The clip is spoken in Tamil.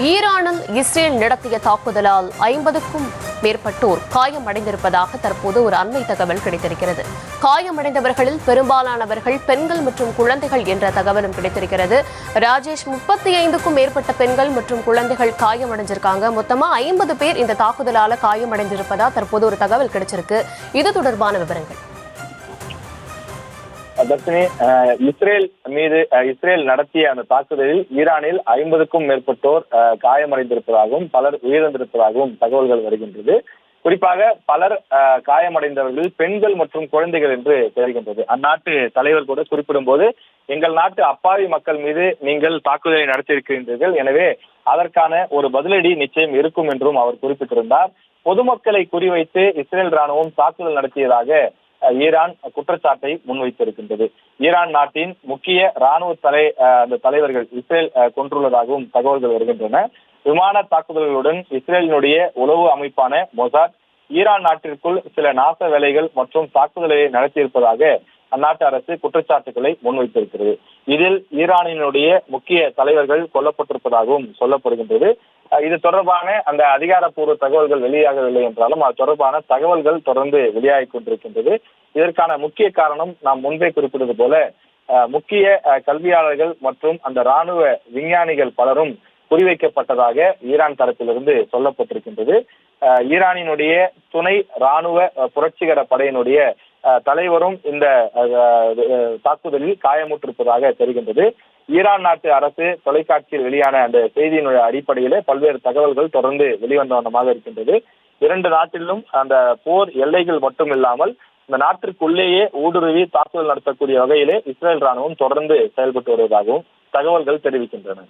ஈரானில் இஸ்ரேல் நடத்திய தாக்குதலால் 50க்கும் மேற்பட்டோர் காயமடைந்திருப்பதாக தற்போது ஒரு அண்மை தகவல் கிடைத்திருக்கிறது. காயமடைந்தவர்களில் பெரும்பாலானவர்கள் பெண்கள் மற்றும் குழந்தைகள் என்ற தகவலும் கிடைத்திருக்கிறது. ராஜேஷ், 35க்கும் மேற்பட்ட பெண்கள் மற்றும் குழந்தைகள் காயமடைஞ்சிருக்காங்க. மொத்தமா 50 பேர் இந்த தாக்குதலால காயமடைந்திருப்பதா தற்போது ஒரு தகவல் கிடைச்சிருக்கு. இது தொடர்பான விவரங்கள். தர்ஷினி, இஸ்ரேல் நடத்திய அந்த தாக்குதலில் ஈரானில் 50க்கும் மேற்பட்டோர் காயமடைந்திருப்பதாகவும் பலர் உயிரிழந்திருப்பதாகவும் தகவல்கள் வருகின்றது. குறிப்பாக பலர் காயமடைந்தவர்கள் பெண்கள் மற்றும் குழந்தைகள் என்று தெரிகின்றது. அந்நாட்டு தலைவர் கூட குறிப்பிடும் போது, எங்கள் நாட்டு அப்பாவி மக்கள் மீது நீங்கள் தாக்குதலை நடத்தியிருக்கின்றீர்கள், எனவே அதற்கான ஒரு பதிலடி நிச்சயம் இருக்கும் என்றும் அவர் குறிப்பிட்டிருந்தார். பொதுமக்களை குறிவைத்து இஸ்ரேல் ராணுவம் தாக்குதல் நடத்தியதாக ஈரான் குற்றச்சாட்டை முன்வைத்திருக்கின்றது. ஈரான் நாட்டின் முக்கிய ராணுவ தலைவர்கள் இஸ்ரேல் கொன்றுள்ளதாகவும் தகவல்கள் வருகின்றன. விமான தாக்குதல்களுடன் இஸ்ரேலினுடைய உளவு அமைப்பான மொசாட் ஈரான் நாட்டிற்குள் சில நாச வேலைகள் மற்றும் தாக்குதலை நடத்தியிருப்பதாக அந்நாட்டு அரசு குற்றச்சாட்டுகளை முன்வைத்திருக்கிறது. இதில் ஈரானினுடைய முக்கிய தலைவர்கள் கொல்லப்பட்டிருப்பதாகவும் சொல்லப்படுகின்றது. இது தொடர்பான அந்த அதிகாரப்பூர்வ தகவல்கள் வெளியாகவில்லை என்றாலும் அது தொடர்பான தகவல்கள் தொடர்ந்து வெளியாகிக் கொண்டிருக்கின்றது. இதற்கான முக்கிய காரணம் நாம் முன்பே குறிப்பிட்டது போல முக்கிய கல்வியாளர்கள் மற்றும் அந்த ராணுவ விஞ்ஞானிகள் பலரும் குறிவைக்கப்பட்டதாக ஈரான் தரப்பிலிருந்து சொல்லப்பட்டிருக்கின்றது. ஈரானினுடைய துணை ராணுவ புரட்சிகர படையினுடைய தலைவரும் இந்த தாக்குதலில் காயமுற்றிருப்பதாக தெரிகின்றது. ஈரான் நாட்டு அரசு தொலைக்காட்சியில் வெளியான அந்த செய்தியினுடைய அடிப்படையிலே பல்வேறு தகவல்கள் தொடர்ந்து வெளிவந்த வண்ணமாக இருக்கின்றது. இரண்டு நாட்டிலும் அந்த போர் எல்லைகள் மட்டும் இல்லாமல் இந்த நாட்டிற்குள்ளேயே ஊடுருவி தாக்குதல் நடத்தக்கூடிய வகையிலே இஸ்ரேல் ராணுவம் தொடர்ந்து செயல்பட்டு வருவதாகவும் தகவல்கள் தெரிவிக்கின்றன.